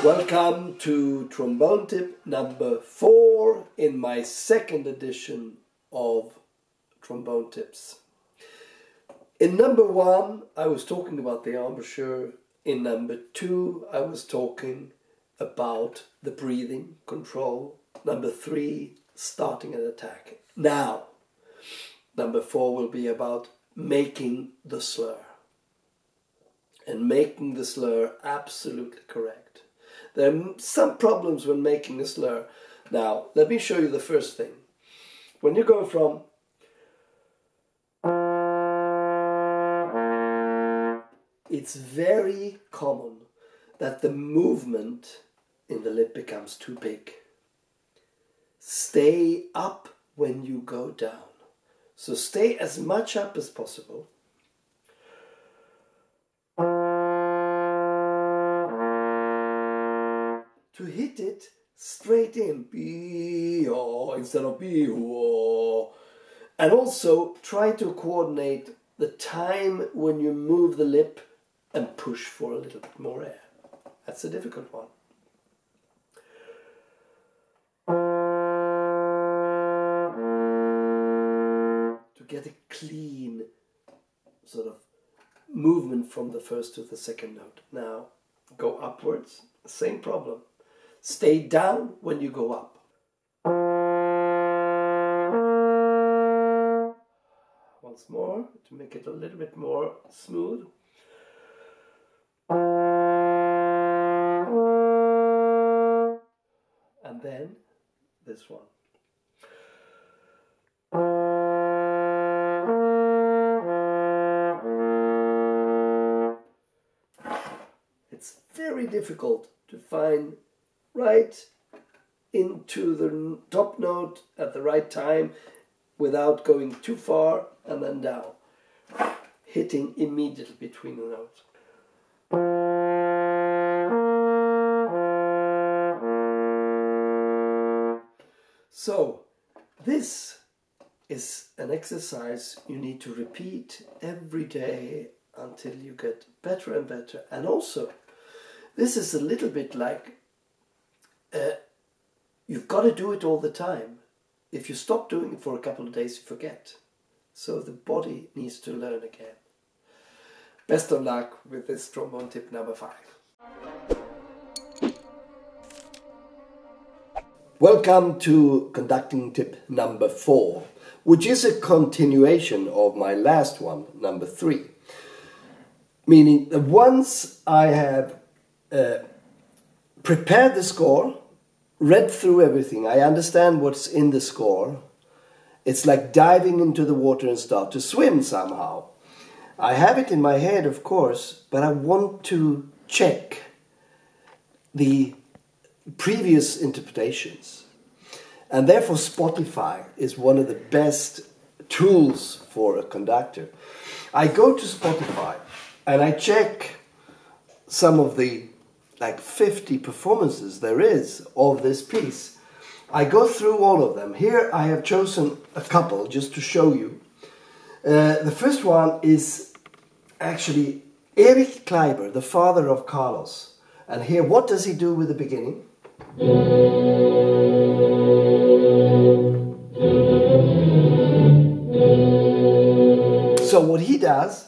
Welcome to Trombone Tip number 4 in my second edition of Trombone Tips. In number 1 I was talking about the embouchure, in number 2 I was talking about the breathing control, number 3 starting and attacking. Now, number 4 will be about making the slur, and making the slur absolutely correct. There are some problems when making a slur. Now, let me show you the first thing. When you go from it's very common that the movement in the lip becomes too big. Stay up when you go down. So stay as much up as possible. To hit it straight in, B-O, instead of B-O. And also try to coordinate the time when you move the lip and push for a little bit more air. That's a difficult one. To get a clean sort of movement from the first to the second note. Now, go upwards, same problem. Stay down when you go up. Once more, to make it a little bit more smooth. And then this one. It's very difficult to find right into the top note at the right time without going too far and then down, hitting immediately between the notes. So this is an exercise you need to repeat every day until you get better and better. And also this is a little bit like you've got to do it all the time. If you stop doing it for a couple of days, you forget. So the body needs to learn again. Best of luck with this trombone tip number 5. Welcome to conducting tip number 4, which is a continuation of my last one, number 3. Meaning that once I have prepared the score, read through everything, I understand what's in the score. It's like diving into the water and start to swim somehow. I have it in my head, of course, but I want to check the previous interpretations. And therefore Spotify is one of the best tools for a conductor. I go to Spotify and I check some of the like 50 performances there is of this piece. I go through all of them. Here I have chosen a couple just to show you. The first one is actually Erich Kleiber, the father of Carlos. And here, what does he do with the beginning? So what he does,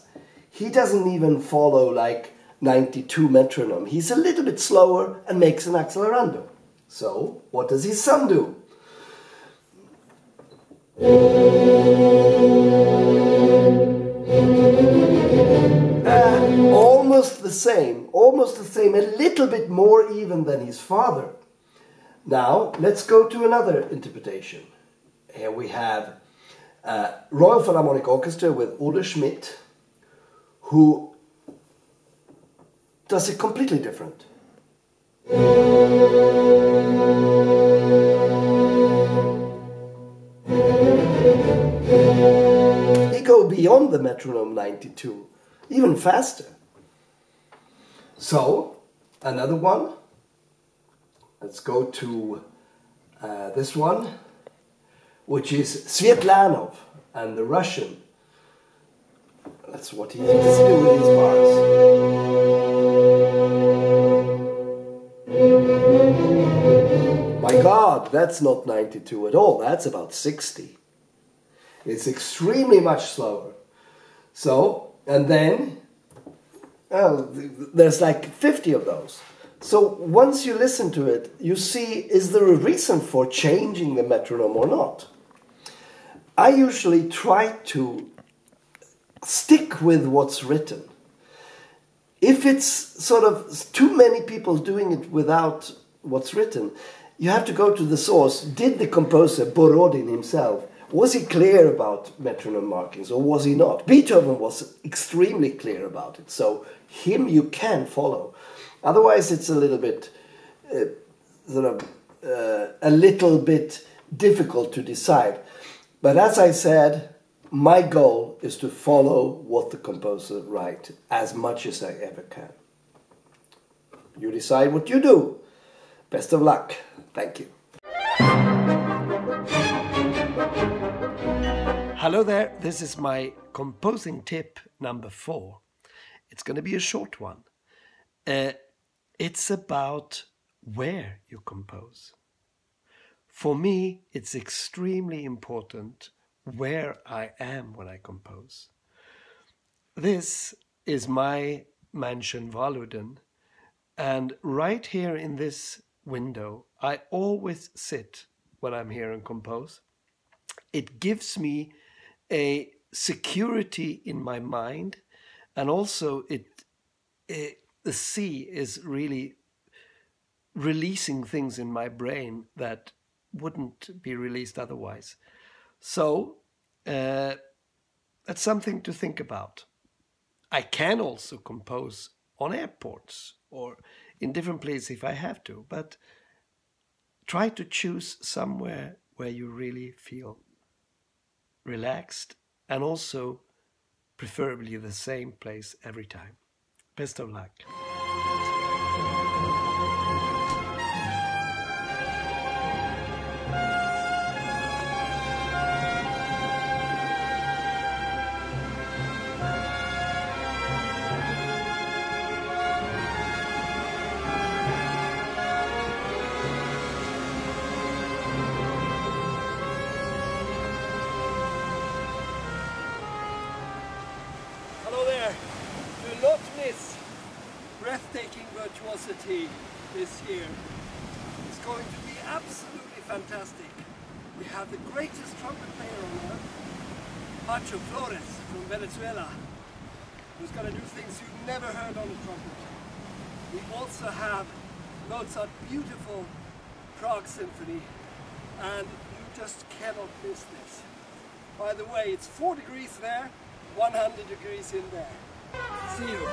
he doesn't even follow like 92 metronome. He's a little bit slower and makes an accelerando. So what does his son do? Almost the same, a little bit more even than his father. Now, let's go to another interpretation. Here we have Royal Philharmonic Orchestra with Ole Schmidt, who does it completely different. He goes beyond the metronome 92, even faster. So, another one. Let's go to this one, which is Sviatlanov and the Russian. That's what he used to do with these bars. My God, that's not 92 at all. That's about 60. It's extremely much slower. So, and then there's like 50 of those. So once you listen to it, you see, is there a reason for changing the metronome or not? I usually try to stick with what's written. If it's sort of too many people doing it without what's written, you have to go to the source. Did the composer, Borodin himself, was he clear about metronome markings or was he not? Beethoven was extremely clear about it, so him you can follow. Otherwise it's a little bit a little bit difficult to decide. But as I said, my goal is to follow what the composer writes as much as I ever can. You decide what you do. Best of luck. Thank you. Hello there, this is my composing tip number 4. It's going to be a short one. It's about where you compose. For me, it's extremely important where I am when I compose. This is my mansion Valludden, and right here in this window, I always sit when I'm here and compose. It gives me a security in my mind, and also the sea is really releasing things in my brain that wouldn't be released otherwise. So that's something to think about. I can also compose on airports or in different places if I have to, but try to choose somewhere where you really feel relaxed, and also preferably the same place every time. Best of luck. Breathtaking virtuosity this year. It's going to be absolutely fantastic. We have the greatest trumpet player on earth, Pacho Flores from Venezuela, who's going to do things you've never heard on the trumpet. We also have Mozart's beautiful Prague Symphony, and you just cannot miss this. By the way, it's 4 degrees there, 100 degrees in there. See you.